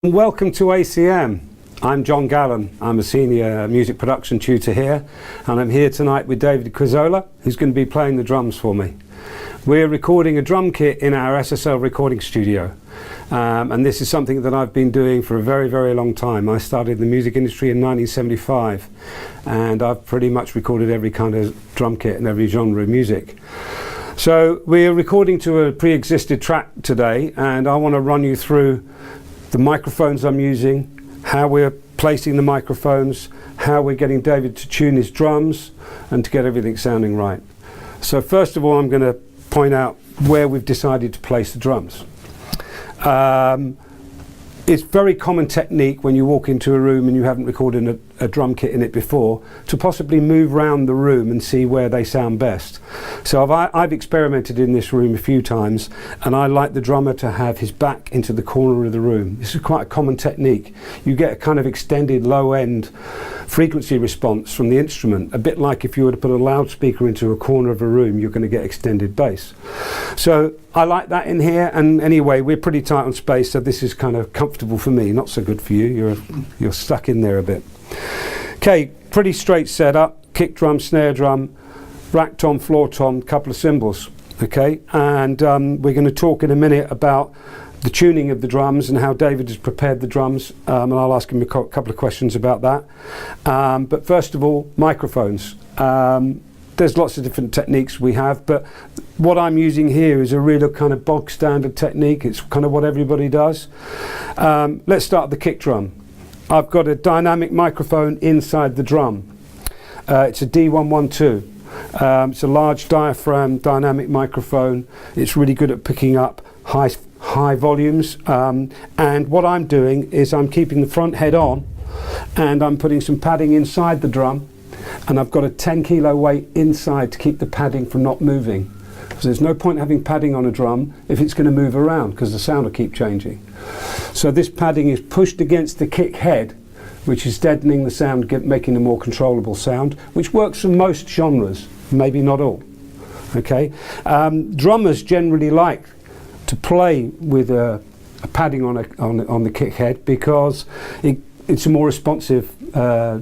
Welcome to ACM. I'm John Gallen. I'm a senior music production tutor here, and I'm here tonight with David Quizola, who's going to be playing the drums for me. We're recording a drum kit in our SSL recording studio, and this is something that I've been doing for a very, very long time. I started in the music industry in 1975, and I've pretty much recorded every kind of drum kit and every genre of music. So we're recording to a pre-existed track today, and I want to run you through the microphones I'm using, how we're placing the microphones, how we're getting David to tune his drums and to get everything sounding right. So first of all, I'm going to point out where we've decided to place the drums. It's very common technique when you walk into a room and you haven't recorded a drum kit in it before to possibly move around the room and see where they sound best. So I've experimented in this room a few times, and I like the drummer to have his back into the corner of the room. This is quite a common technique. You get a kind of extended low-end frequency response from the instrument, a bit like if you were to put a loudspeaker into a corner of a room, you're going to get extended bass. So I like that in here, and anyway, we're pretty tight on space, so this is kind of comfortable for me, not so good for you. You're stuck in there a bit. Okay, pretty straight setup: kick drum, snare drum, rack tom, floor tom, couple of cymbals. Okay, and we're going to talk in a minute about the tuning of the drums and how David has prepared the drums, and I'll ask him a couple of questions about that. But first of all, microphones. There's lots of different techniques we have, but what I'm using here is a real kind of bog standard technique. It's kind of what everybody does. Let's start with the kick drum. I've got a dynamic microphone inside the drum. It's a D112. It's a large diaphragm dynamic microphone. It's really good at picking up high volumes. And what I'm doing is I'm keeping the front head on, and I'm putting some padding inside the drum. And I've got a 10 kilo weight inside to keep the padding from not moving. So there's no point having padding on a drum if it's going to move around, because the sound will keep changing. So this padding is pushed against the kick head, which is deadening the sound, making a more controllable sound, which works for most genres, maybe not all. Okay, drummers generally like to play with a padding on the kick head because it's a more responsive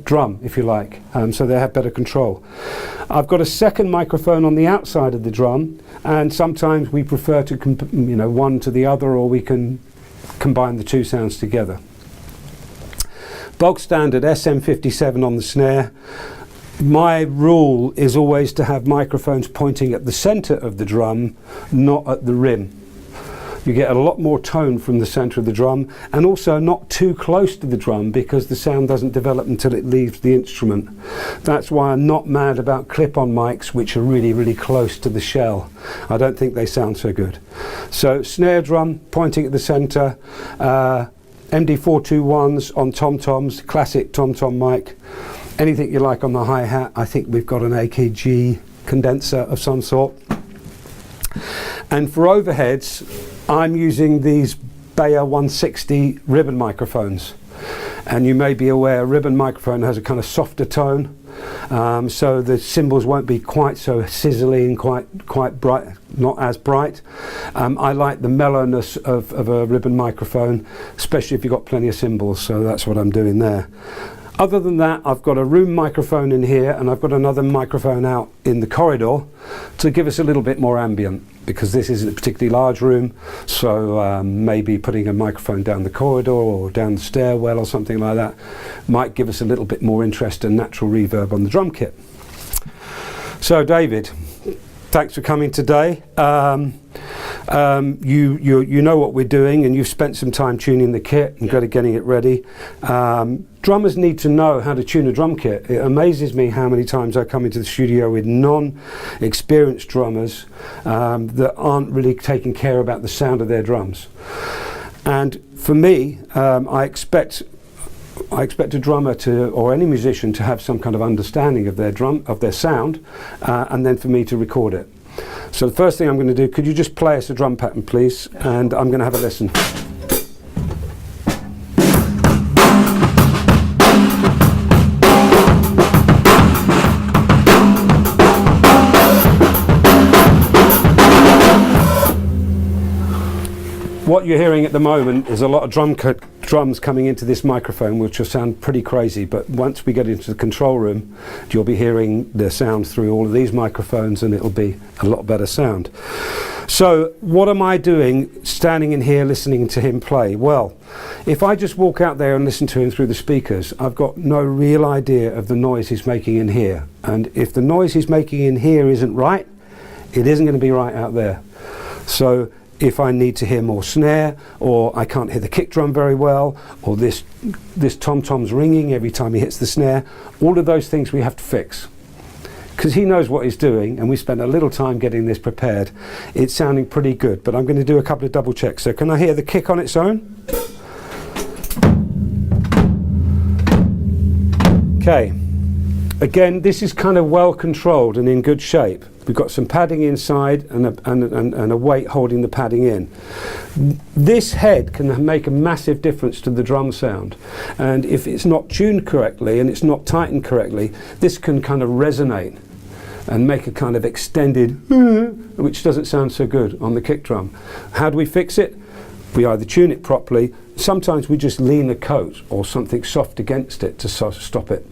drum, if you like, so they have better control. I've got a second microphone on the outside of the drum, and sometimes we prefer to one to the other, or we can combine the two sounds together. Bog standard SM57 on the snare. My rule is always to have microphones pointing at the center of the drum, not at the rim. You get a lot more tone from the center of the drum, and also not too close to the drum, because the sound doesn't develop until it leaves the instrument. That's why I'm not mad about clip-on mics which are really, really close to the shell. I don't think they sound so good. So snare drum pointing at the center, MD421s on tom-toms, classic tom-tom mic. Anything you like on the hi-hat. I think we've got an AKG condenser of some sort. And for overheads, I'm using these Bayer 160 ribbon microphones, and you may be aware a ribbon microphone has a kind of softer tone, so the cymbals won't be quite so sizzling, quite bright, not as bright. I like the mellowness of a ribbon microphone, especially if you've got plenty of cymbals, so that's what I'm doing there. Other than that, I've got a room microphone in here, and I've got another microphone out in the corridor to give us a little bit more ambient, because this isn't a particularly large room, so maybe putting a microphone down the corridor or down the stairwell or something like that might give us a little bit more interest and natural reverb on the drum kit. So David, thanks for coming today. You know what we're doing, and you've spent some time tuning the kit and getting it ready. Drummers need to know how to tune a drum kit. It amazes me how many times I come into the studio with non-experienced drummers that aren't really taking care about the sound of their drums. And for me, I expect a drummer or any musician to have some kind of understanding of their sound, and then for me to record it. So the first thing I'm going to do, could you just play us a drum pattern, please? And I'm going to have a listen. what you're hearing at the moment is a lot of drums coming into this microphone, which will sound pretty crazy, but once we get into the control room, you'll be hearing the sound through all of these microphones, and it'll be a lot better sound. So what am I doing standing in here listening to him play? Well, if I just walk out there and listen to him through the speakers, I've got no real idea of the noise he's making in here. And if the noise he's making in here isn't right, it isn't going to be right out there. So if I need to hear more snare, or I can't hear the kick drum very well, or this tom-tom's ringing every time he hits the snare, all of those things we have to fix. Because he knows what he's doing, and we spent a little time getting this prepared. It's sounding pretty good, but I'm going to do a couple of double checks. So can I hear the kick on its own? Okay. Again, this is kind of well controlled and in good shape. We've got some padding inside and a weight holding the padding in. This head can make a massive difference to the drum sound. And if it's not tuned correctly and it's not tightened correctly, this can kind of resonate and make a kind of extended, which doesn't sound so good on the kick drum. How do we fix it? We either tune it properly. Sometimes we just lean a coat or something soft against it to stop it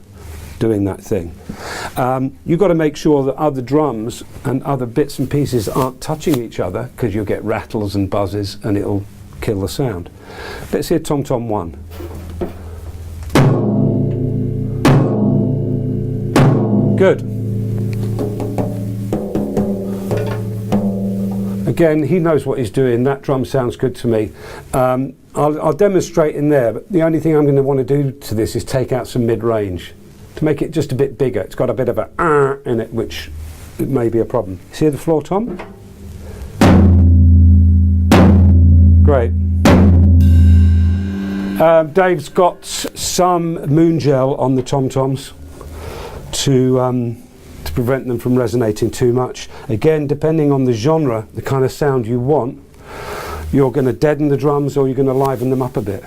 doing that thing. You've got to make sure that other drums and other bits and pieces aren't touching each other, because you'll get rattles and buzzes and it'll kill the sound. Let's hear Tom Tom 1. Good. Again, he knows what he's doing. That drum sounds good to me. I'll demonstrate in there, but the only thing I'm going to want to do to this is take out some mid-range to make it just a bit bigger. It's got a bit of a in it, which it may be a problem. See the floor, Tom? Great. Dave's got some moon gel on the tom-toms to prevent them from resonating too much. Again, depending on the genre, the kind of sound you want, you're going to deaden the drums or you're going to liven them up a bit.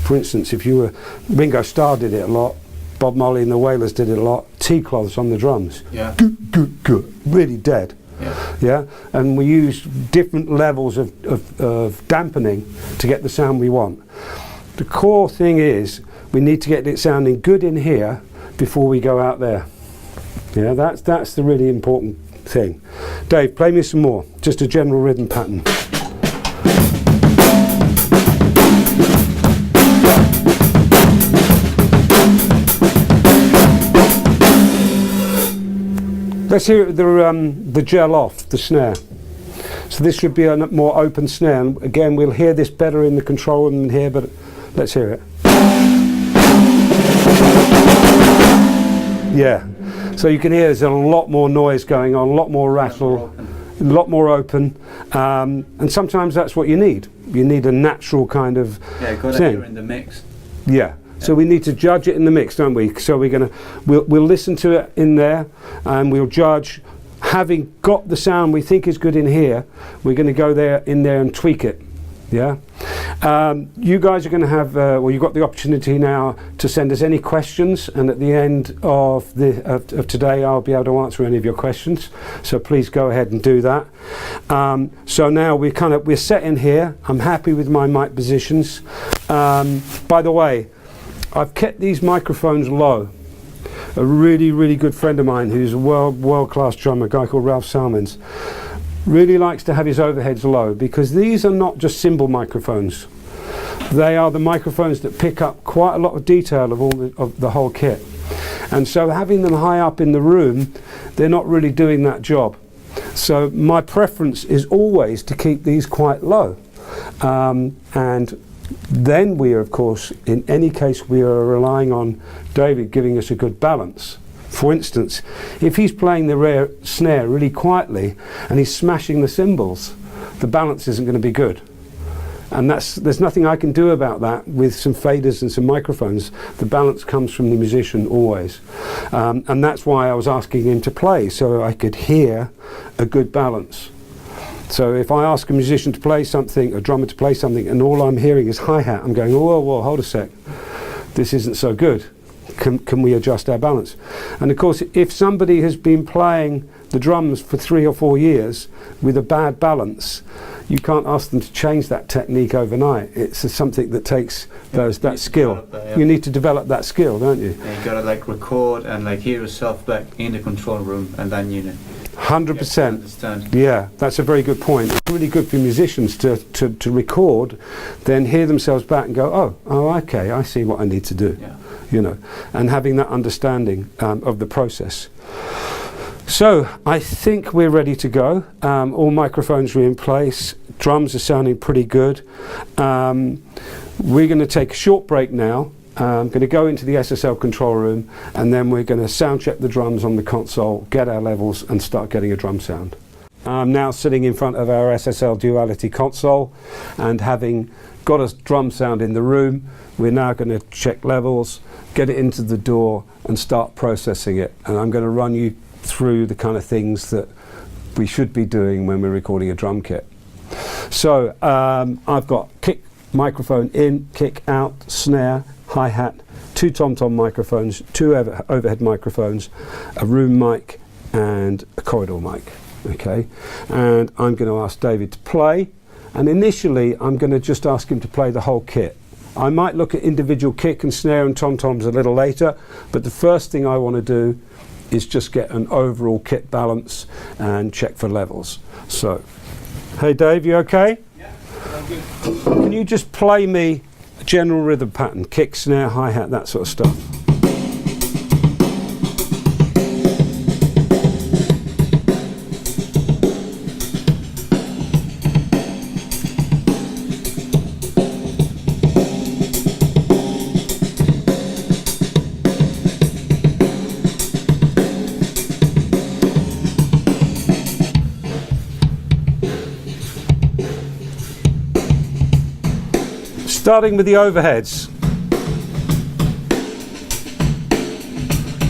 For instance, if you were, Ringo Starr did it a lot, Bob Marley and the Wailers did it a lot, T-cloths on the drums. Yeah. Really dead. Yeah. Yeah, and we use different levels of dampening to get the sound we want. The core thing is we need to get it sounding good in here before we go out there. Yeah, that's the really important thing. Dave, play me some more, just a general rhythm pattern. Let's hear the gel off, the snare. So this should be a more open snare. And again, we'll hear this better in the control room than here, but let's hear it. Yeah. So you can hear there's a lot more noise going on, a lot more rattle, a lot more open. And sometimes that's what you need. You need a natural kind of got to hear in the mix. Yeah. So we need to judge it in the mix, don't we? So we'll listen to it in there, and we'll judge. Having got the sound we think is good in here, we're going to go in there and tweak it. Yeah. You guys are going to have, you've got the opportunity now to send us any questions, and at the end of today, I'll be able to answer any of your questions. So please go ahead and do that. So now we're set in here. I'm happy with my mic positions. By the way, I've kept these microphones low. A really, really good friend of mine who's a world-class drummer, a guy called Ralph Salmons, really likes to have his overheads low, because these are not just cymbal microphones. They are the microphones that pick up quite a lot of detail of the whole kit. And so having them high up in the room, they're not really doing that job. So my preference is always to keep these quite low. And then we are, of course, in any case, we are relying on David giving us a good balance. For instance, if he's playing the rare snare really quietly and he's smashing the cymbals, the balance isn't going to be good. And there's nothing I can do about that with some faders and some microphones. The balance comes from the musician always. And that's why I was asking him to play, so I could hear a good balance. So if I ask a musician to play something, a drummer to play something, and all I'm hearing is hi-hat, I'm going, whoa, hold a sec. This isn't so good. can we adjust our balance? And of course, if somebody has been playing the drums for 3 or 4 years with a bad balance, you can't ask them to change that technique overnight. It's something that takes that skill. You need to develop that skill, don't you? And you gotta like record and like hear yourself back in the control room, and then you know. 100%. Yeah, that's a very good point. It's really good for musicians to record, then hear themselves back and go, oh, okay, I see what I need to do. Yeah. You know, and having that understanding of the process. So I think we're ready to go. All microphones are in place. Drums are sounding pretty good. We're going to take a short break now. I'm going to go into the SSL control room, and then we're going to sound check the drums on the console, get our levels, and start getting a drum sound. I'm now sitting in front of our SSL duality console, and having got a drum sound in the room, we're now going to check levels, get it into the DAW, and start processing it. And I'm going to run you through the kind of things that we should be doing when we're recording a drum kit. So I've got kick microphone in, kick out, snare, hi-hat, 2 tom-tom microphones, 2 overhead microphones, a room mic and a corridor mic. Okay, and I'm going to ask David to play, and initially I'm going to just ask him to play the whole kit. I might look at individual kick and snare and tom-toms a little later, but the first thing I want to do is just get an overall kit balance and check for levels. So, hey Dave, you okay? Yeah, I'm good. Can you just play me a general rhythm pattern, kick, snare, hi-hat, that sort of stuff? Starting with the overheads.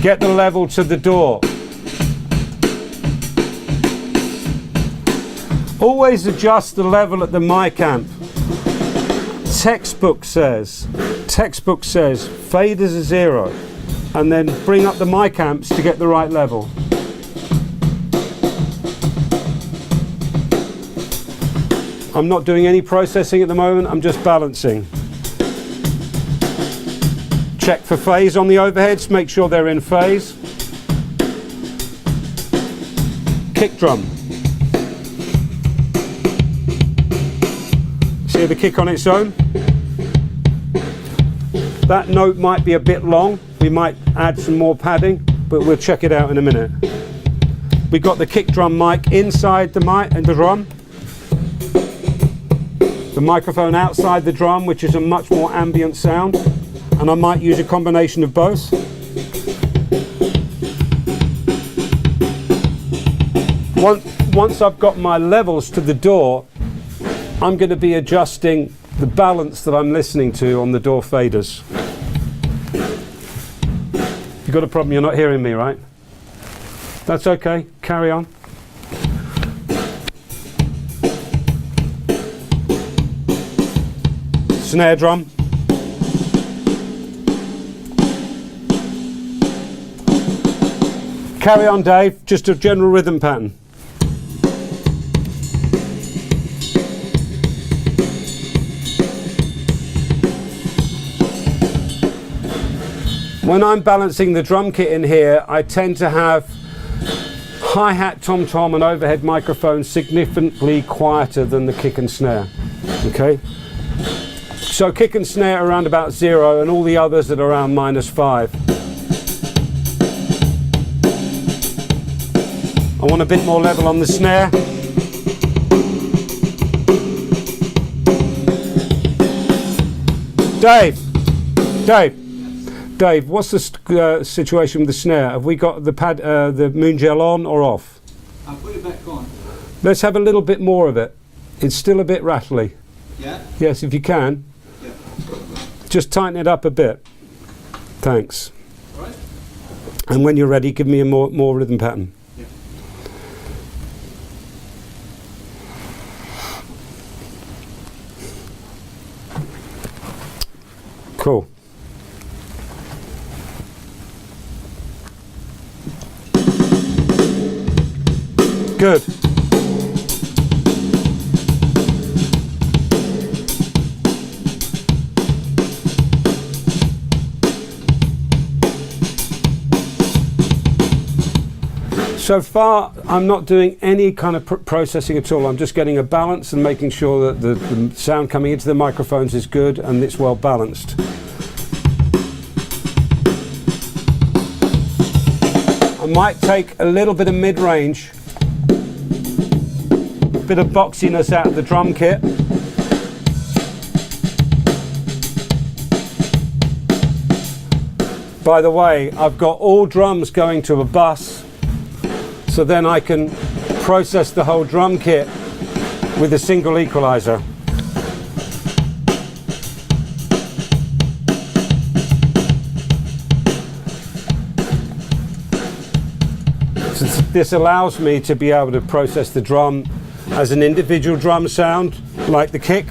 Get the level to the DAW. Always adjust the level at the mic amp. Textbook says faders are 0, and then bring up the mic amps to get the right level. I'm not doing any processing at the moment, I'm just balancing. Check for phase on the overheads, make sure they're in phase. Kick drum. See the kick on its own? That note might be a bit long, we might add some more padding, but we'll check it out in a minute. We've got the kick drum mic inside the mic and the drum. The microphone outside the drum, which is a much more ambient sound, and I might use a combination of both. Once I've got my levels to the DAW, I'm going to be adjusting the balance that I'm listening to on the DAW faders. You've got a problem, you're not hearing me, right? That's okay, carry on. Snare drum. Carry on, Dave, just a general rhythm pattern. When I'm balancing the drum kit in here, I tend to have hi-hat, tom-tom and overhead microphones significantly quieter than the kick and snare. Okay? So kick and snare around about 0 and all the others at around -5. I want a bit more level on the snare. Dave, what's the situation with the snare? Have we got the moon gel on or off? I'll put it back on. Let's have a little bit more of it. It's still a bit rattly. Yeah? Yes, if you can. Yeah. Just tighten it up a bit. Thanks. All right. And when you're ready, give me a more rhythm pattern. Yeah. Cool. Good. So far, I'm not doing any kind of processing at all. I'm just getting a balance and making sure that the sound coming into the microphones is good and it's well balanced. I might take a little bit of mid-range, a bit of boxiness out of the drum kit. By the way, I've got all drums going to a bus, so then I can process the whole drum kit with a single equalizer. So this allows me to be able to process the drum as an individual drum sound, like the kick.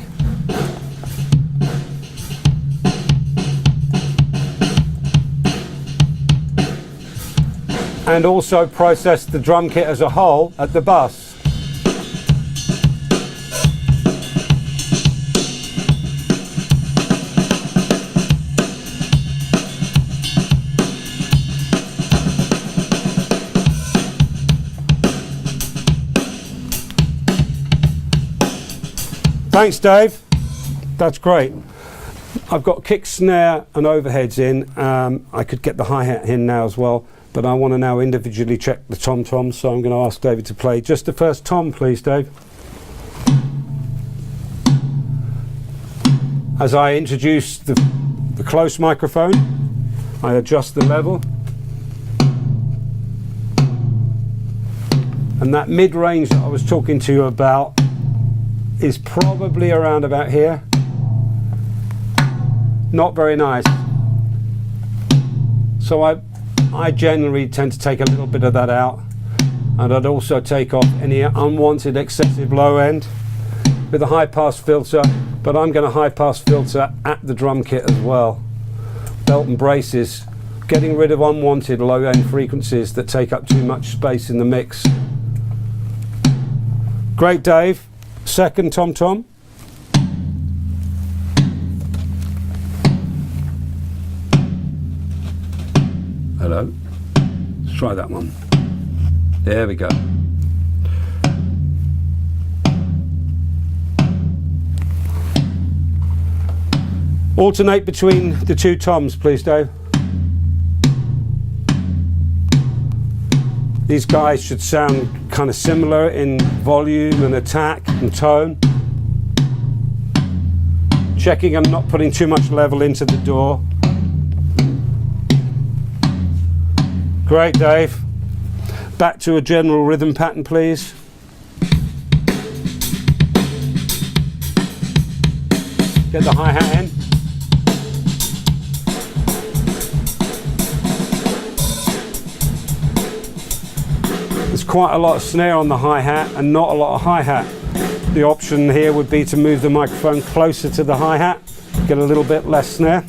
And also process the drum kit as a whole at the bus. Thanks, Dave. That's great. I've got kick, snare and overheads in. I could get the hi-hat in now as well, but I want to now individually check the tom-toms, so I'm going to ask David to play just the first tom, please, Dave. As I introduce the close microphone, I adjust the level. And that mid-range that I was talking to you about is probably around about here. Not very nice. So I generally tend to take a little bit of that out, and I'd also take off any unwanted excessive low end with a high pass filter, but I'm going to high pass filter at the drum kit as well. Belt and braces, getting rid of unwanted low end frequencies that take up too much space in the mix. Great, Dave. Second tom-tom. Hello. Let's try that one. There we go. Alternate between the two toms, please, Dave. These guys should sound kind of similar in volume and attack and tone. Checking I'm not putting too much level into the door. Great, Dave. Back to a general rhythm pattern, please. Get the hi-hat in. There's quite a lot of snare on the hi-hat and not a lot of hi-hat. The option here would be to move the microphone closer to the hi-hat, get a little bit less snare.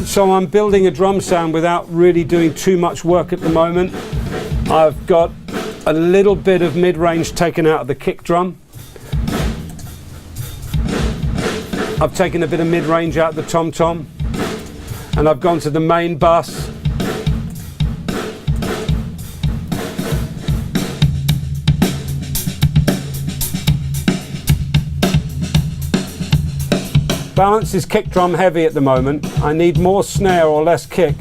So I'm building a drum sound without really doing too much work at the moment. I've got a little bit of mid-range taken out of the kick drum. I've taken a bit of mid-range out of the tom-tom, and I've gone to the main bus. Balance is kick drum heavy at the moment. I need more snare or less kick.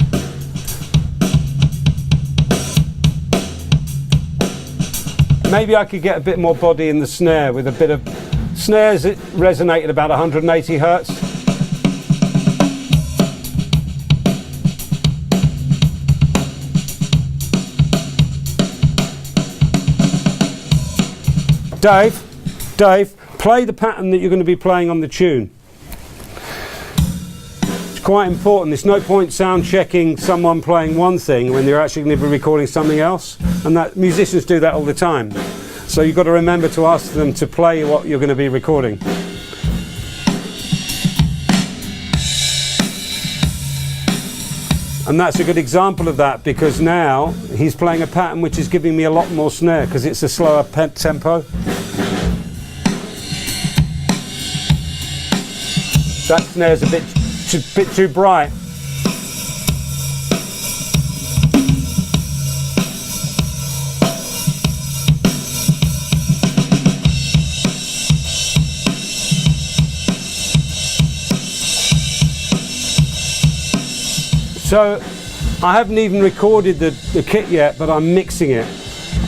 Maybe I could get a bit more body in the snare with a bit of snares that resonate at about 180 hertz. Dave, play the pattern that you're going to be playing on the tune. It's quite important. There's no point sound checking someone playing one thing when they're actually going to be recording something else, and that musicians do that all the time. So you've got to remember to ask them to play what you're going to be recording. And that's a good example of that, because now he's playing a pattern which is giving me a lot more snare because it's a slower tempo. That snare's a bit too bright. So I haven't even recorded the kit yet, but I'm mixing it.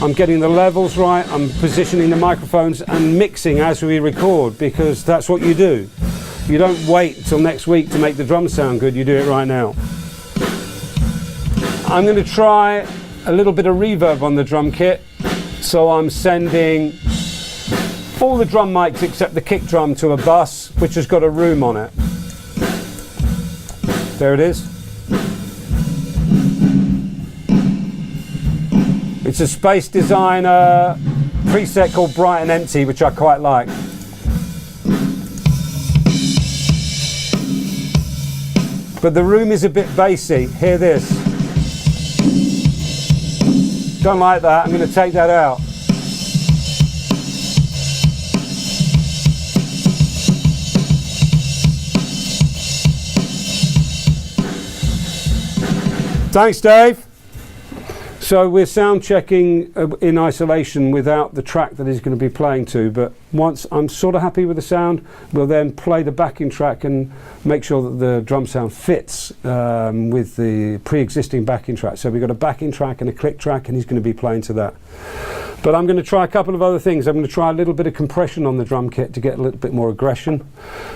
I'm getting the levels right, I'm positioning the microphones and mixing as we record, because that's what you do. You don't wait till next week to make the drums sound good, you do it right now. I'm going to try a little bit of reverb on the drum kit, so I'm sending all the drum mics except the kick drum to a bus which has got a room on it. There it is. It's a Space Designer preset called Bright and Empty, which I quite like. But the room is a bit bassy. Hear this. Don't like that. I'm going to take that out. Thanks, Dave. So we're sound checking in isolation without the track that he's going to be playing to, but once I'm sort of happy with the sound, we'll then play the backing track and make sure that the drum sound fits with the pre-existing backing track. So we've got a backing track and a click track, and he's going to be playing to that. But I'm going to try a couple of other things. I'm going to try a little bit of compression on the drum kit to get a little bit more aggression.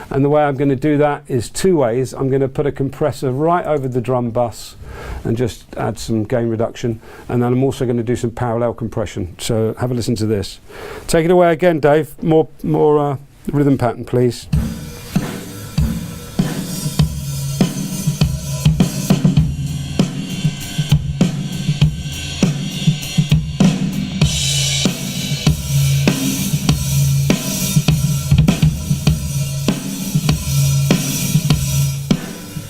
And the way I'm going to do that is two ways. I'm going to put a compressor right over the drum bus and just add some gain reduction. And then I'm also going to do some parallel compression. So have a listen to this. Take it away again, Dave. More rhythm pattern, please.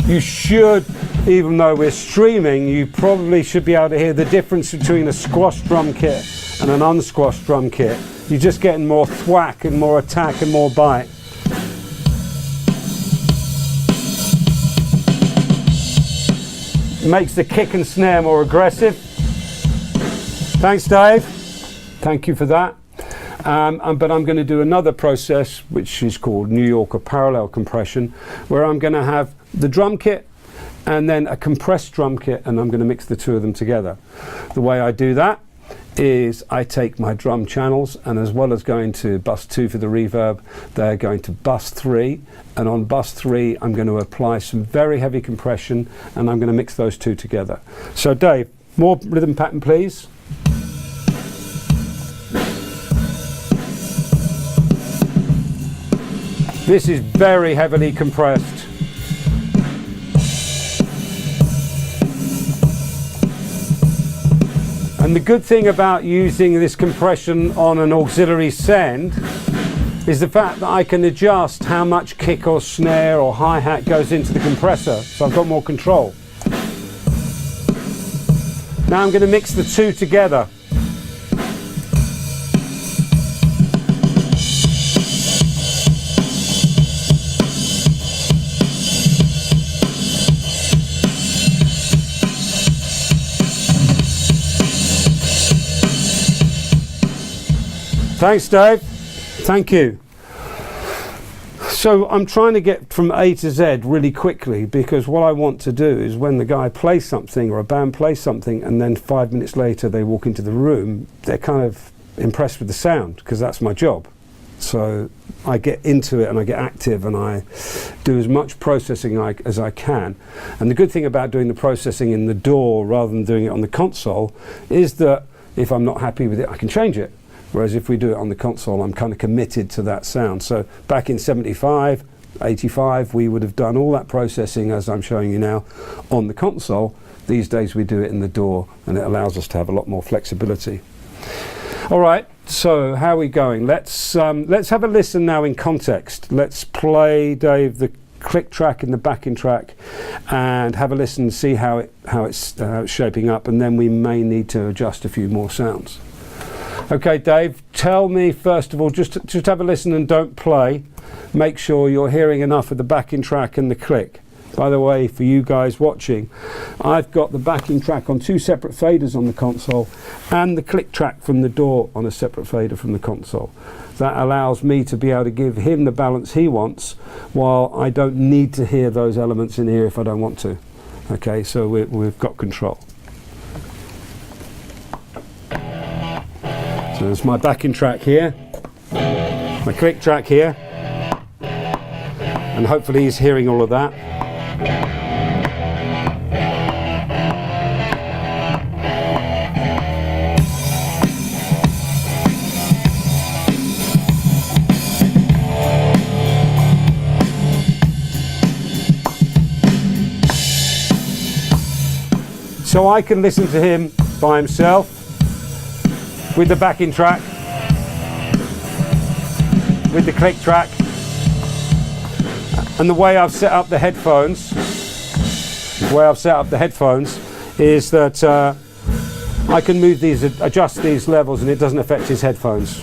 You should, even though we're streaming, you probably should be able to hear the difference between a squashed drum kit and an unsquashed drum kit. You're just getting more thwack and more attack and more bite. It makes the kick and snare more aggressive. Thanks, Dave. Thank you for that. But I'm going to do another process which is called New Yorker parallel compression, where I'm going to have the drum kit and then a compressed drum kit, and I'm going to mix the two of them together. The way I do that is I take my drum channels, and as well as going to bus 2 for the reverb, they're going to bus 3, and on bus 3 I'm going to apply some very heavy compression, and I'm going to mix those two together. So Dave, more rhythm pattern please. This is very heavily compressed. And the good thing about using this compression on an auxiliary send is the fact that I can adjust how much kick or snare or hi-hat goes into the compressor, so I've got more control. Now I'm going to mix the two together. Thanks, Dave. Thank you. So I'm trying to get from A to Z really quickly, because what I want to do is when the guy plays something or a band plays something and then 5 minutes later they walk into the room, they're kind of impressed with the sound, because that's my job. So I get into it and I get active and I do as much processing as I can. And the good thing about doing the processing in the DAW rather than doing it on the console is that if I'm not happy with it, I can change it. Whereas if we do it on the console, I'm kind of committed to that sound. So back in 75, 85, we would have done all that processing as I'm showing you now on the console. These days we do it in the DAW, and it allows us to have a lot more flexibility. All right, so how are we going? Let's have a listen now in context. Let's play, Dave, the click track and the backing track, and have a listen and see how it's shaping up, and then we may need to adjust a few more sounds. Okay, Dave, tell me first of all, just have a listen and don't play. Make sure you're hearing enough of the backing track and the click. By the way, for you guys watching, I've got the backing track on 2 separate faders on the console and the click track from the DAW on a separate fader from the console. That allows me to be able to give him the balance he wants, while I don't need to hear those elements in here if I don't want to. Okay, so we've got control. So there's my backing track here, my click track here, and hopefully he's hearing all of that. So I can listen to him by himself with the backing track, with the click track, and the way I've set up the headphones, is that I can move these, adjust these levels, and it doesn't affect his headphones.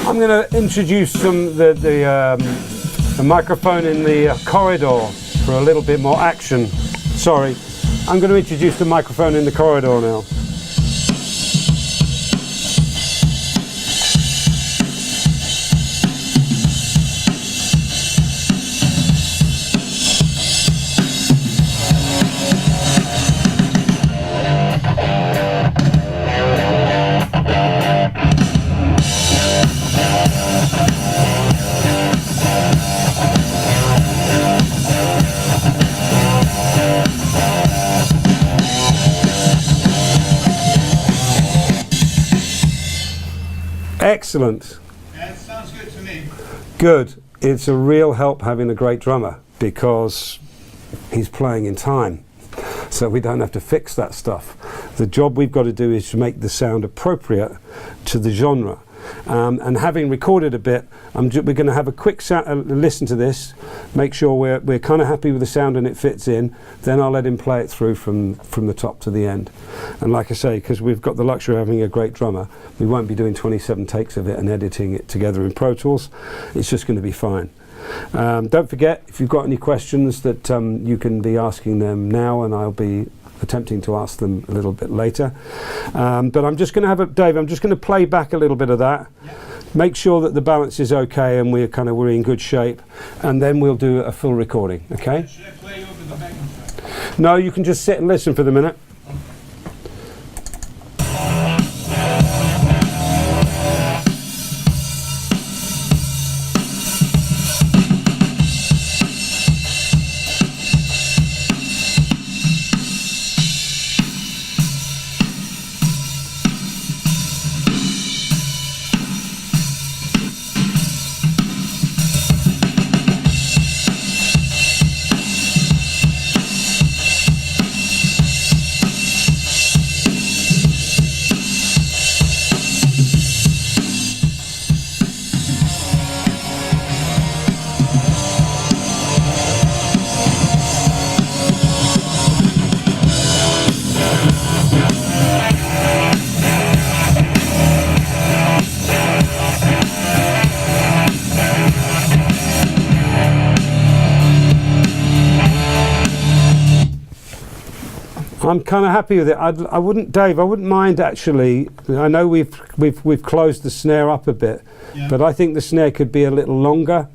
I'm going to introduce the microphone in the corridor for a little bit more action. Sorry, I'm going to introduce the microphone in the corridor now. Excellent. Yeah, it sounds good to me. Good. It's a real help having a great drummer, because he's playing in time, so we don't have to fix that stuff. The job we've got to do is to make the sound appropriate to the genre. And having recorded a bit, we're going to have a quick listen to this, make sure we're kind of happy with the sound and it fits in. Then I'll let him play it through from the top to the end. And like I say, because we've got the luxury of having a great drummer, we won't be doing 27 takes of it and editing it together in Pro Tools. It's just going to be fine. Don't forget, if you've got any questions, that you can be asking them now, and I'll be attempting to ask them a little bit later. But I'm just going to have Dave, I'm just going to play back a little bit of that. Yeah. Make sure that the balance is okay and we're in good shape, and then we'll do a full recording, okay? Should I play over the backing track? No, you can just sit and listen for the minute. I'm kind of happy with it. I wouldn't, Dave. I wouldn't mind actually. I know we've closed the snare up a bit, Yeah. but I think the snare could be a little longer,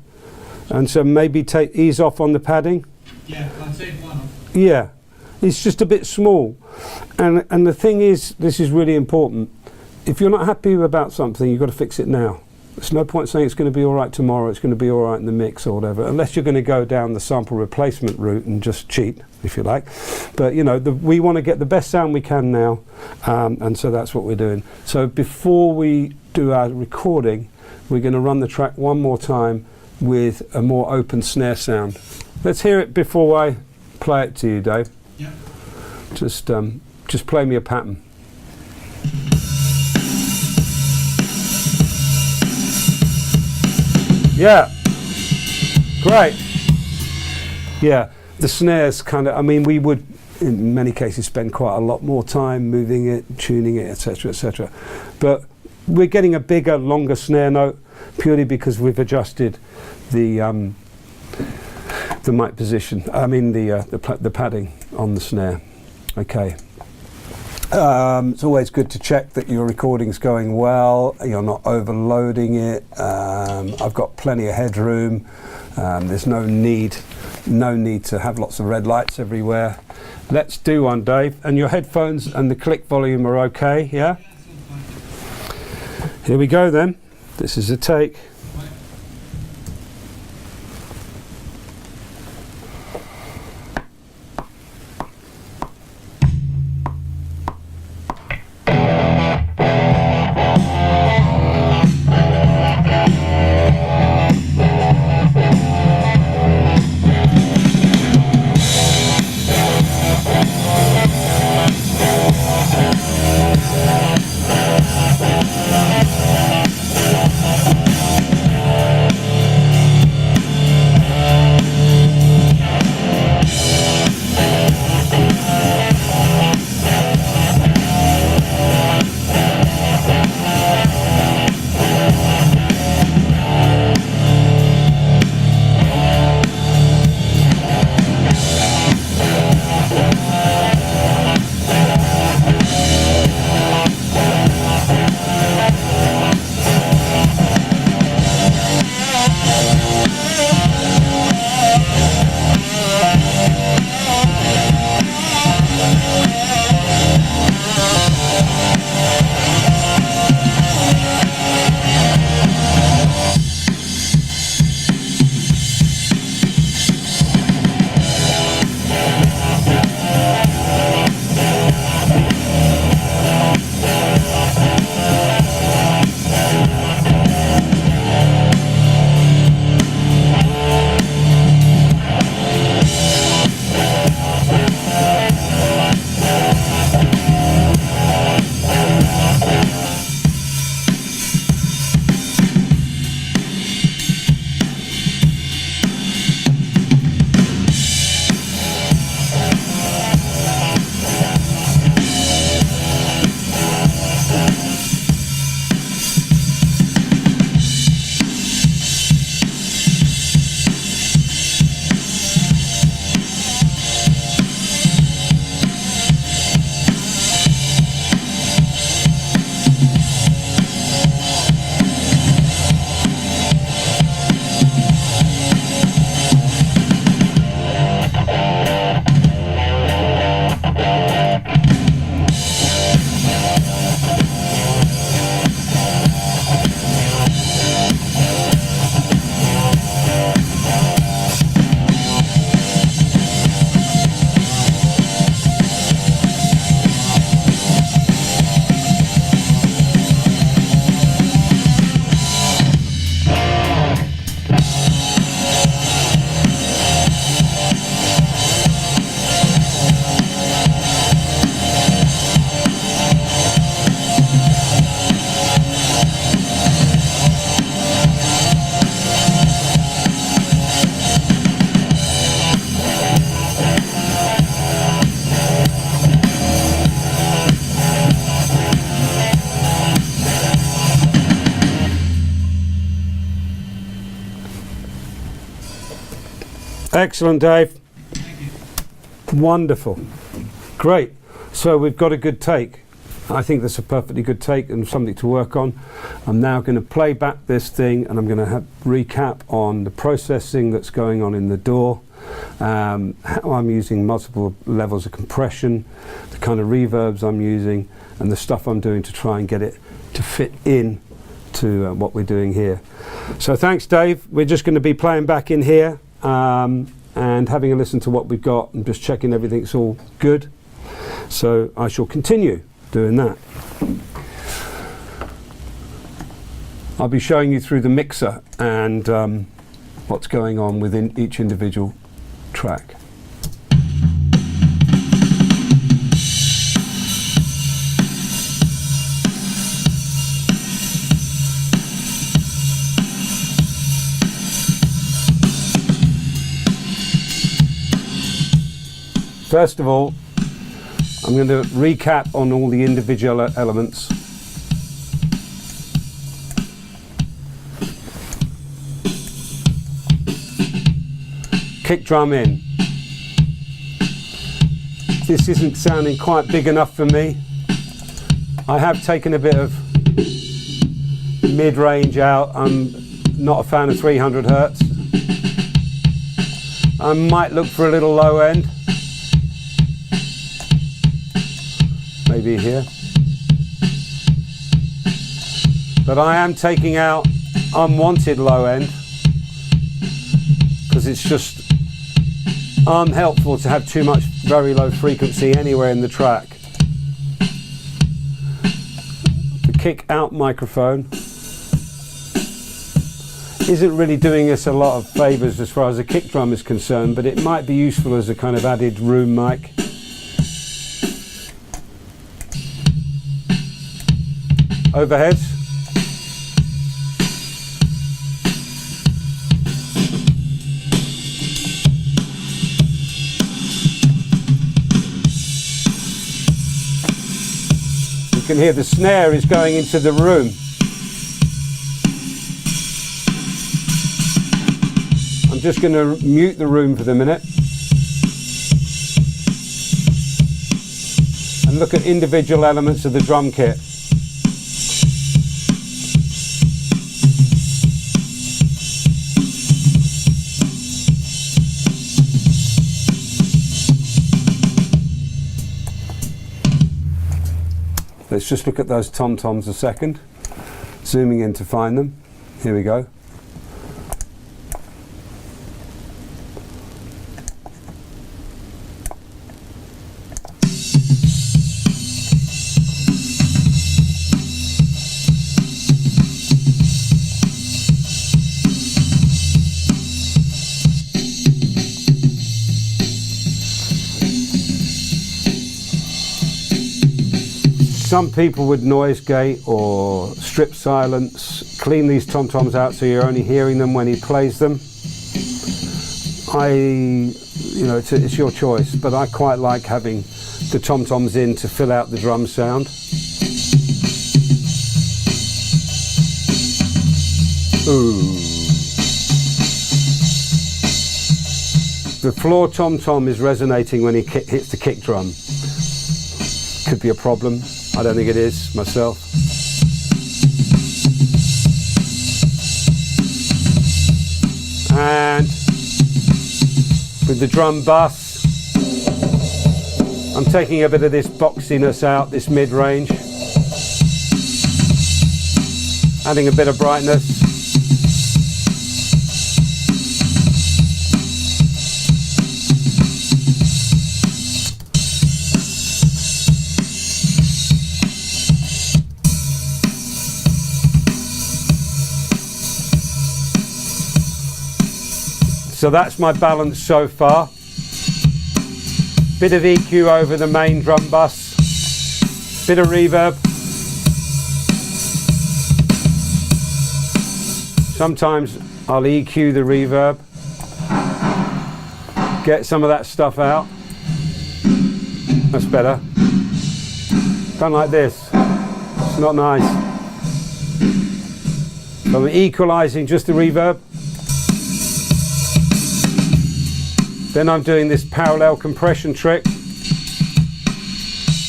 and so maybe ease off on the padding. Yeah, I'll take one off. Yeah, it's just a bit small, and the thing is, this is really important. If you're not happy about something, you've got to fix it now. There's no point saying it's going to be all right tomorrow, it's going to be all right in the mix or whatever, unless you're going to go down the sample replacement route and just cheat, if you like. But you know, we want to get the best sound we can now, and so that's what we're doing. So before we do our recording, we're going to run the track one more time with a more open snare sound. Let's hear it before I play it to you, Dave. Yeah. Just play me a pattern. Yeah, great. Yeah, the snares kind of, I mean, we would in many cases spend quite a lot more time moving it, tuning it, etc., etc. But we're getting a bigger, longer snare note purely because we've adjusted the mic position. I mean the padding on the snare. Okay. It's always good to check that your recording's going well, you're not overloading it. I've got plenty of headroom. There's no need to have lots of red lights everywhere. Let's do one, Dave. And your headphones and the click volume are okay, yeah? Here we go then. This is a take. Excellent, Dave. Wonderful. Great. So we've got a good take. I think that's a perfectly good take and something to work on. I'm now going to play back this thing, and I'm going to recap on the processing that's going on in the DAW, how I'm using multiple levels of compression, the kind of reverbs I'm using, and the stuff I'm doing to try and get it to fit in to what we're doing here. So thanks, Dave. We're just going to be playing back in here and having a listen to what we've got and just checking everything's all good. So I shall continue doing that. I'll be showing you through the mixer and what's going on within each individual track. First of all, I'm going to recap on all the individual elements. Kick drum in. This isn't sounding quite big enough for me. I have taken a bit of mid-range out. I'm not a fan of 300 Hertz. I might look for a little low end. Maybe here. But I am taking out unwanted low end because it's just unhelpful to have too much very low frequency anywhere in the track. The kick out microphone isn't really doing us a lot of favours as far as the kick drum is concerned, but it might be useful as a kind of added room mic. Overheads. You can hear the snare is going into the room. I'm just going to mute the room for the minute and look at individual elements of the drum kit. Let's just look at those tom-toms a second. Zooming in to find them. Here we go. Some people would noise gate or strip silence, clean these tom-toms out so you're only hearing them when he plays them. It's your choice, but I quite like having the tom-toms in to fill out the drum sound. Ooh. The floor tom-tom is resonating when he hits the kick drum. Could be a problem. I don't think it is myself. And with the drum bass, I'm taking a bit of this boxiness out, this mid-range, adding a bit of brightness. So that's my balance so far. Bit of EQ over the main drum bus, bit of reverb. Sometimes I'll EQ the reverb, get some of that stuff out. That's better. Don't like this, it's not nice. So I'm equalising just the reverb. Then I'm doing this parallel compression trick.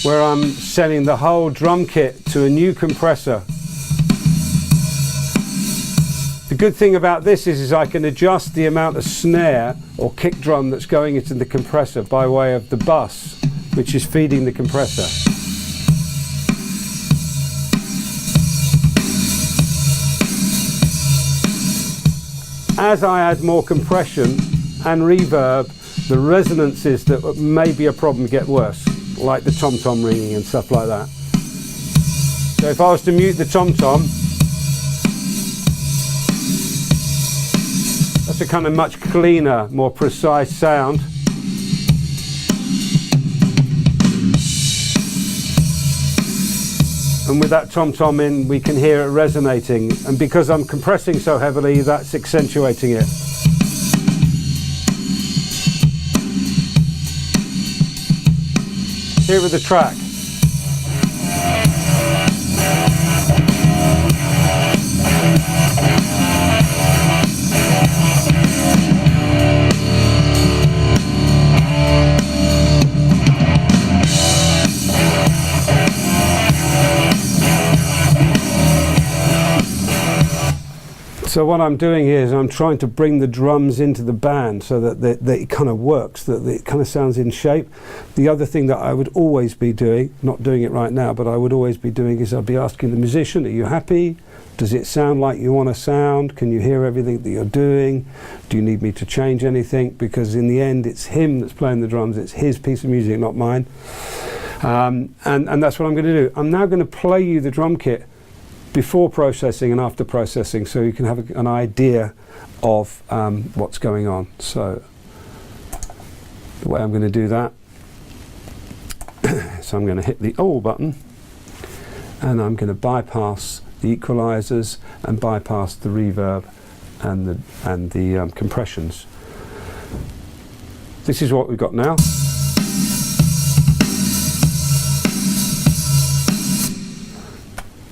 where I'm sending the whole drum kit to a new compressor. The good thing about this is I can adjust the amount of snare or kick drum that's going into the compressor by way of the bus, which is feeding the compressor. As I add more compression and reverb, the resonances that may be a problem get worse, like the tom-tom ringing and stuff like that. So if I was to mute the tom-tom, that's a kind of much cleaner, more precise sound. And with that tom-tom in, we can hear it resonating. And because I'm compressing so heavily, that's accentuating it. Here with the track. So what I'm doing here is I'm trying to bring the drums into the band so that it kind of works, that it kind of sounds in shape. The other thing that I would always be doing, not doing it right now, but I would always be doing is I'd be asking the musician, are you happy? Does it sound like you want to sound? Can you hear everything that you're doing? Do you need me to change anything? Because in the end, it's him that's playing the drums. It's his piece of music, not mine. And that's what I'm going to do. I'm now going to play you the drum kit before processing and after processing, so you can have an idea of what's going on. So the way I'm going to do that, so I'm going to hit the all button, and I'm going to bypass the equalizers and bypass the reverb and the compressions. This is what we've got now.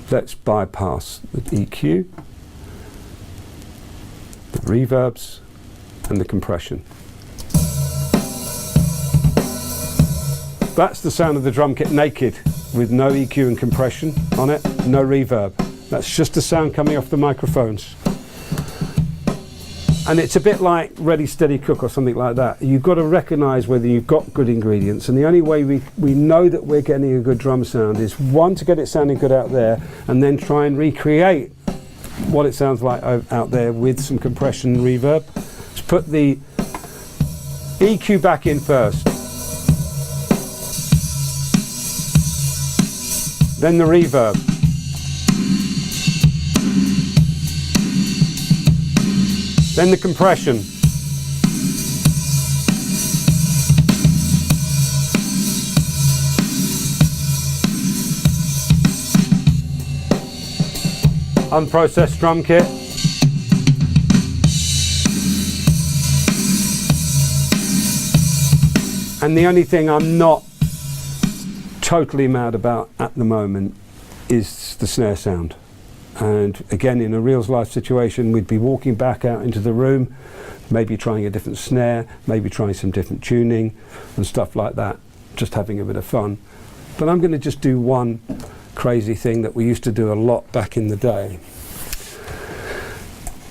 Let's bypass the EQ, the reverbs, and the compression. That's the sound of the drum kit naked, with no EQ and compression on it, no reverb. That's just the sound coming off the microphones. And it's a bit like Ready Steady Cook or something like that. You've got to recognise whether you've got good ingredients, and the only way we know that we're getting a good drum sound is, one, to get it sounding good out there, and then try and recreate what it sounds like out there with some compression and reverb. Let's put the EQ back in first, then the reverb, then the compression, unprocessed drum kit, and the only thing I'm not totally mad about at the moment is the snare sound. And again, in a real life situation, we'd be walking back out into the room, maybe trying a different snare, maybe trying some different tuning and stuff like that, just having a bit of fun. But I'm going to just do one crazy thing that we used to do a lot back in the day.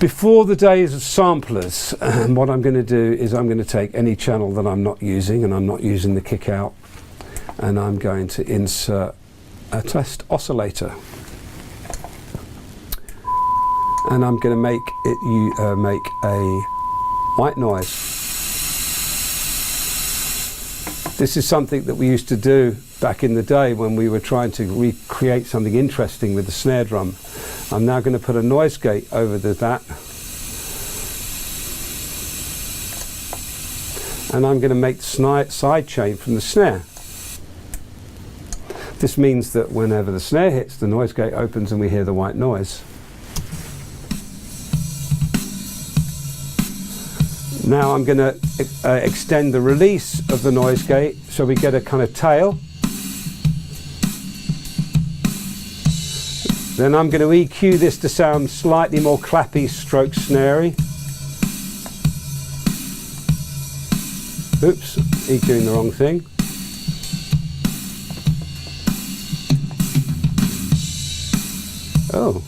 Before the days of samplers, what I'm going to do is I'm going to take any channel that I'm not using, and I'm not using the kick out, and I'm going to insert a test oscillator. And I'm going to make it make a white noise. This is something that we used to do back in the day when we were trying to recreate something interesting with the snare drum. I'm now going to put a noise gate over that, and I'm going to make the side chain from the snare. This means that whenever the snare hits, the noise gate opens and we hear the white noise. Now I'm going to extend the release of the noise gate so we get a kind of tail. Then I'm going to EQ this to sound slightly more clappy stroke snarey. Oops, EQing the wrong thing. Oh,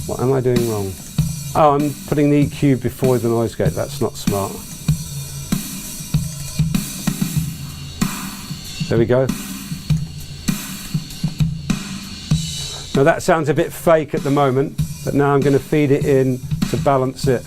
what am I doing wrong? Oh, I'm putting the EQ before the noise gate. That's not smart. There we go. Now that sounds a bit fake at the moment, but now I'm going to feed it in to balance it.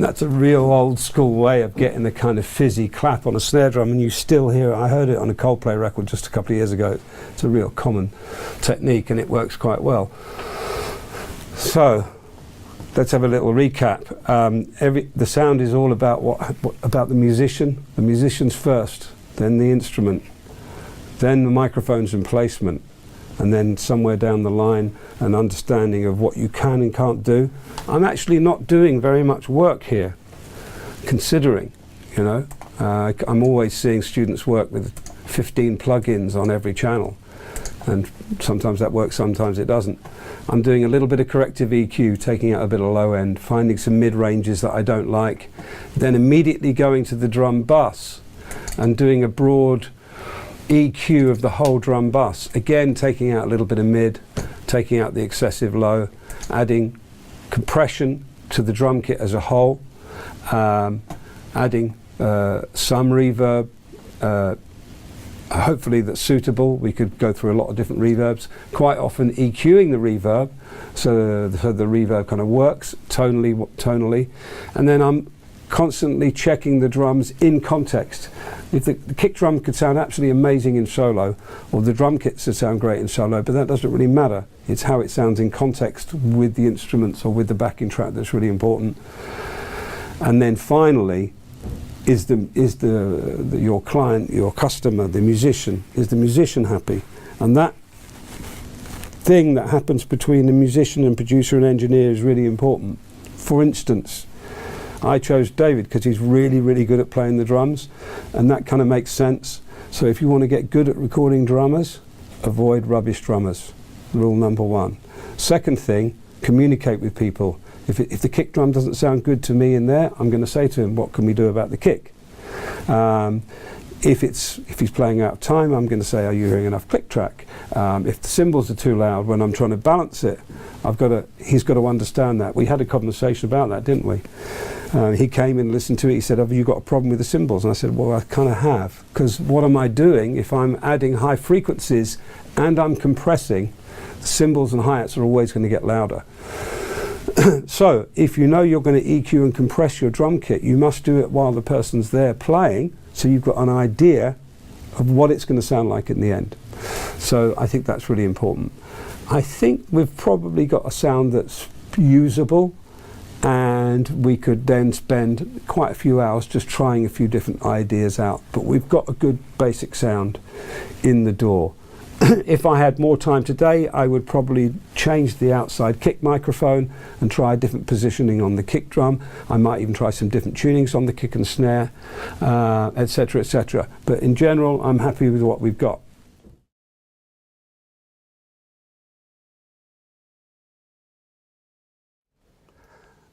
That's a real old school way of getting the kind of fizzy clap on a snare drum, and you still hear it. I heard it on a Coldplay record just a couple of years ago. It's a real common technique and it works quite well. So let's have a little recap. The sound is all about what about the musician. The musician's first, then the instrument, then the microphones and placement, and then somewhere down the line an understanding of what you can and can't do. I'm actually not doing very much work here, considering, you know, I'm always seeing students work with 15 plugins on every channel, and sometimes that works, sometimes it doesn't. I'm doing a little bit of corrective EQ, taking out a bit of low end, finding some mid ranges that I don't like, then immediately going to the drum bus and doing a broad EQ of the whole drum bus, again taking out a little bit of mid, taking out the excessive low, adding compression to the drum kit as a whole, adding some reverb, hopefully that's suitable. We could go through a lot of different reverbs, quite often EQing the reverb so the reverb kind of works tonally, and then I'm constantly checking the drums in context. If the kick drum could sound absolutely amazing in solo, or the drum kit could sound great in solo, but that doesn't really matter. It's how it sounds in context with the instruments or with the backing track that's really important. And then finally, is your client, your customer, the musician, is the musician happy? And that thing that happens between the musician and producer and engineer is really important. For instance, I chose David because he's really, really good at playing the drums, and that kind of makes sense. So if you want to get good at recording drummers, avoid rubbish drummers. Rule number one. Second thing, communicate with people. If the kick drum doesn't sound good to me in there, I'm going to say to him, what can we do about the kick? If he's playing out of time, I'm going to say, are you hearing enough click track? If the cymbals are too loud when I'm trying to balance it, he's got to understand that. We had a conversation about that, didn't we? He came and listened to it. He said, have you got a problem with the cymbals? And I said, well, I kind of have, because what am I doing if I'm adding high frequencies and I'm compressing? The cymbals and hi-hats are always going to get louder. So if you know you're going to EQ and compress your drum kit, you must do it while the person's there playing, so you've got an idea of what it's going to sound like in the end. So I think that's really important. I think we've probably got a sound that's usable, and we could then spend quite a few hours just trying a few different ideas out, but we've got a good basic sound in the door. If I had more time today, I would probably change the outside kick microphone and try different positioning on the kick drum. I might even try some different tunings on the kick and snare, etc., etc. But in general, I'm happy with what we've got.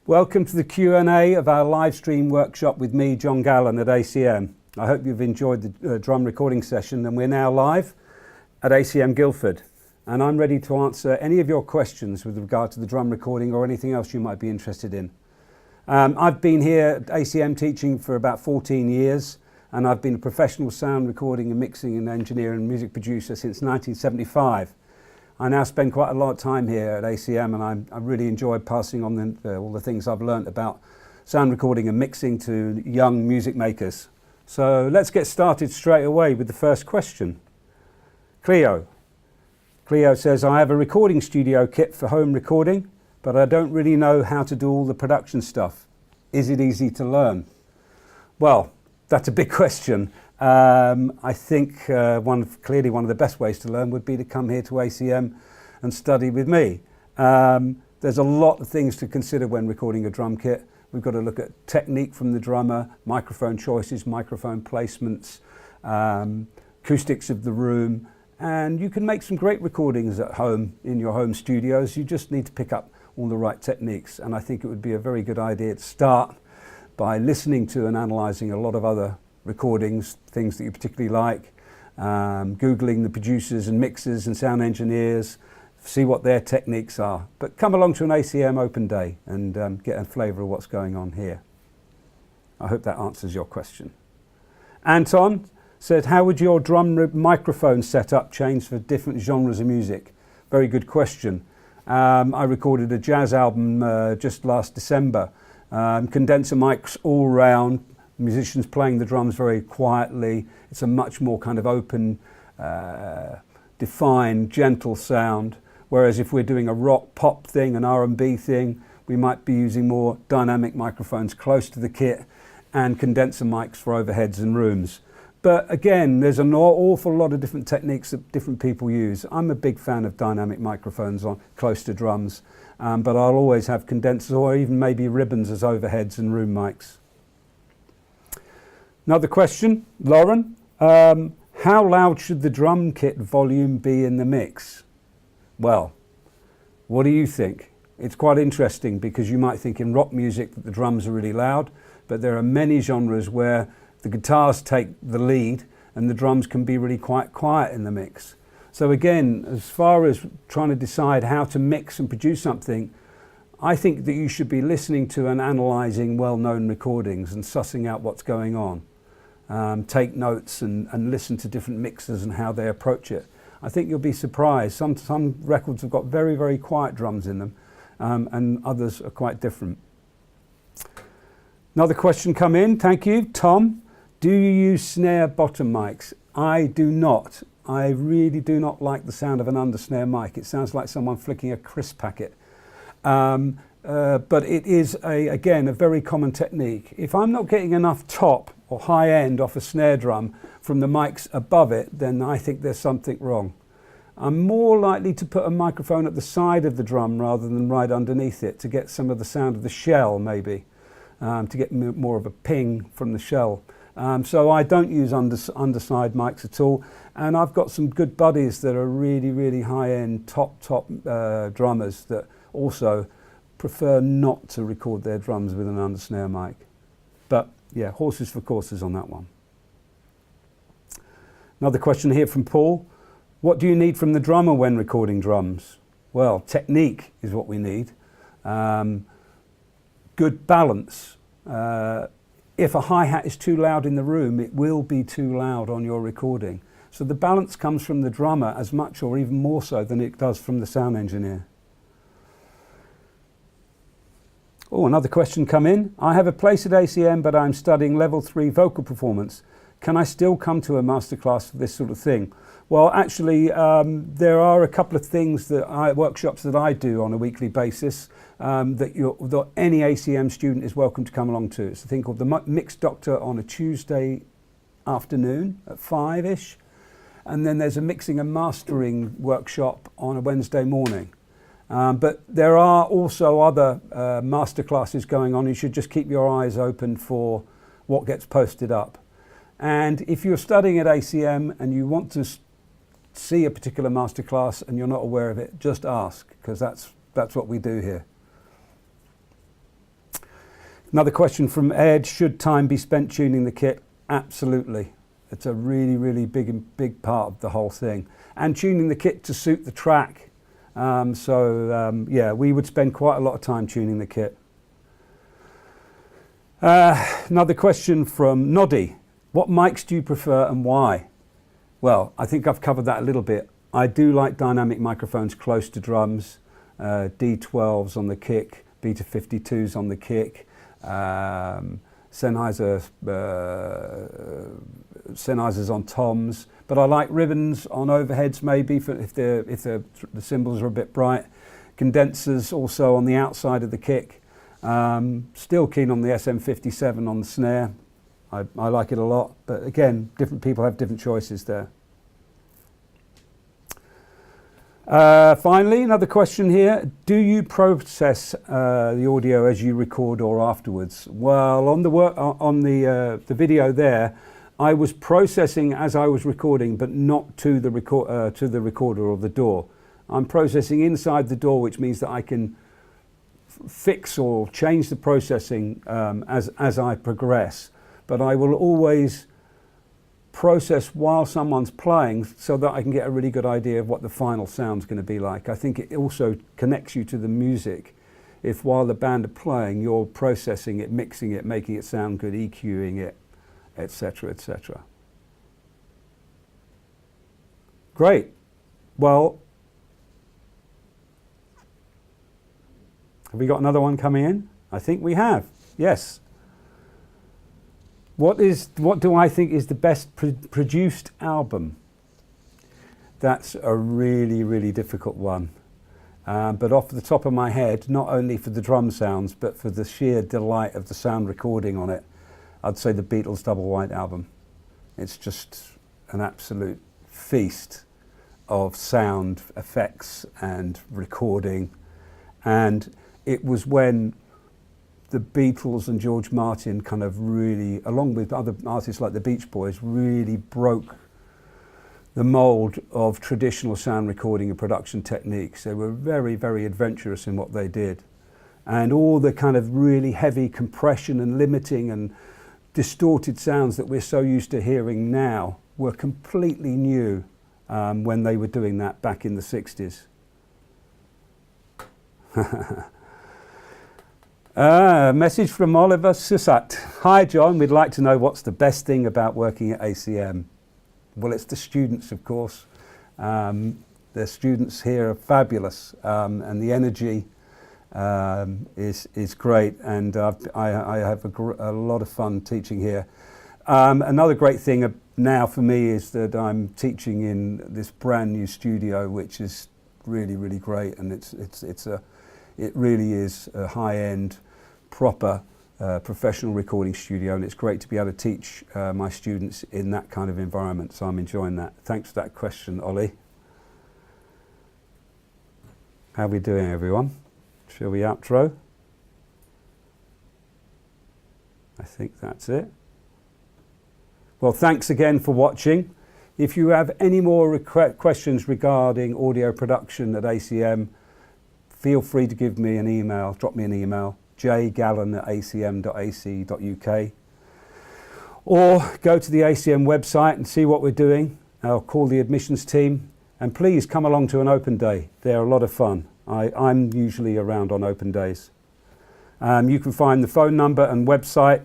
Welcome to the Q&A of our live stream workshop with me, John Gallen at ACM. I hope you've enjoyed the drum recording session, and we're now live at ACM Guildford, and I'm ready to answer any of your questions with regard to the drum recording or anything else you might be interested in. I've been here at ACM teaching for about 14 years, and I've been a professional sound recording and mixing and engineer and music producer since 1975. I now spend quite a lot of time here at ACM, and I really enjoy passing on all the things I've learnt about sound recording and mixing to young music makers. So let's get started straight away with the first question. Cleo says, I have a recording studio kit for home recording, but I don't really know how to do all the production stuff. Is it easy to learn? Well, that's a big question. I think clearly one of the best ways to learn would be to come here to ACM and study with me. There's a lot of things to consider when recording a drum kit. We've got to look at technique from the drummer, microphone choices, microphone placements, acoustics of the room, and you can make some great recordings at home in your home studios. You just need to pick up all the right techniques, and I think it would be a very good idea to start by listening to and analysing a lot of other recordings, things that you particularly like, Googling the producers and mixers and sound engineers, see what their techniques are. But come along to an ACM open day and get a flavour of what's going on here. I hope that answers your question. Anton said, how would your drum microphone setup change for different genres of music? Very good question. I recorded a jazz album just last December. Condenser mics all round, musicians playing the drums very quietly. It's a much more kind of open, defined, gentle sound. Whereas if we're doing a rock pop thing, an R&B thing, we might be using more dynamic microphones close to the kit and condenser mics for overheads and rooms. But again, there's an awful lot of different techniques that different people use. I'm a big fan of dynamic microphones on close to drums, but I'll always have condensers or even maybe ribbons as overheads and room mics. Another question, Lauren. How loud should the drum kit volume be in the mix? Well, what do you think? It's quite interesting because you might think in rock music that the drums are really loud, but there are many genres where the guitars take the lead and the drums can be really quite quiet in the mix. So again, as far as trying to decide how to mix and produce something, I think that you should be listening to and analysing well-known recordings and sussing out what's going on. Take notes and listen to different mixers and how they approach it. I think you'll be surprised. Some records have got very, very quiet drums in them, and others are quite different. Another question come in, thank you. Tom, do you use snare bottom mics? I do not. I really do not like the sound of an under-snare mic. It sounds like someone flicking a crisp packet. But it is, again, a very common technique. If I'm not getting enough top or high end off a snare drum from the mics above it, then I think there's something wrong. I'm more likely to put a microphone at the side of the drum rather than right underneath it to get some of the sound of the shell, maybe, to get more of a ping from the shell. So I don't use underside mics at all, and I've got some good buddies that are really, really high-end, top drummers that also prefer not to record their drums with an undersnare mic. But yeah, horses for courses on that one. Another question here from Paul. What do you need from the drummer when recording drums? Well, technique is what we need. Good balance. If a hi-hat is too loud in the room, it will be too loud on your recording. So the balance comes from the drummer as much or even more so than it does from the sound engineer. Oh, another question come in. I have a place at ACM, but I'm studying level 3 vocal performance. Can I still come to a masterclass for this sort of thing? Well, actually, there are a couple of things workshops that I do on a weekly basis that any ACM student is welcome to come along to. It's a thing called the Mixed Doctor on a Tuesday afternoon at 5-ish. And then there's a mixing and mastering workshop on a Wednesday morning. But there are also other masterclasses going on. You should just keep your eyes open for what gets posted up. And if you're studying at ACM and you want to see a particular masterclass and you're not aware of it, just ask, because that's what we do here. Another question from Ed, should time be spent tuning the kit? Absolutely. It's a really, really big part of the whole thing. And tuning the kit to suit the track. Yeah, we would spend quite a lot of time tuning the kit. Another question from Noddy. What mics do you prefer and why? Well, I think I've covered that a little bit. I do like dynamic microphones close to drums, D12s on the kick, Beta 52s on the kick, Sennheisers on toms, but I like ribbons on overheads maybe if the cymbals are a bit bright. Condensers also on the outside of the kick. Still keen on the SM57 on the snare. I like it a lot, but again, different people have different choices there. Finally, another question here. Do you process the audio as you record or afterwards? Well, on the video there, I was processing as I was recording, but not to the recorder or the DAW. I'm processing inside the DAW, which means that I can fix or change the processing as I progress. But I will always process while someone's playing so that I can get a really good idea of what the final sound's going to be like. I think it also connects you to the music. If while the band are playing, you're processing it, mixing it, making it sound good, EQing it, etc., etc. Great. Well, have we got another one coming in? I think we have. Yes. What do I think is the best produced album? That's a really, really difficult one. But off the top of my head, not only for the drum sounds, but for the sheer delight of the sound recording on it, I'd say the Beatles Double White album. It's just an absolute feast of sound effects and recording. And it was when the Beatles and George Martin kind of really, along with other artists like the Beach Boys, really broke the mold of traditional sound recording and production techniques. They were very, very adventurous in what they did. And all the kind of really heavy compression and limiting and distorted sounds that we're so used to hearing now were completely new when they were doing that back in the 60s. Message from Oliver Susat. Hi John, we'd like to know what's the best thing about working at ACM. Well, it's the students, of course. The students here are fabulous, and the energy is great, and I have a lot of fun teaching here. Another great thing now for me is that I'm teaching in this brand new studio, which is really, really great, and it really is a high-end, proper professional recording studio, and it's great to be able to teach my students in that kind of environment, so I'm enjoying that. Thanks for that question, Ollie. How are we doing, everyone? Shall we outro? I think that's it. Well, thanks again for watching. If you have any more questions regarding audio production at ACM, feel free to give me an email, drop me an email, jgallen@acm.ac.uk, or go to the ACM website and see what we're doing. I'll call the admissions team, and please come along to an open day. They're a lot of fun. I'm usually around on open days. You can find the phone number and website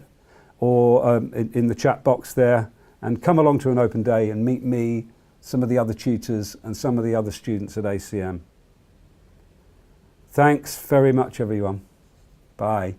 or in the chat box there, and come along to an open day and meet me, some of the other tutors and some of the other students at ACM. Thanks very much, everyone. Bye.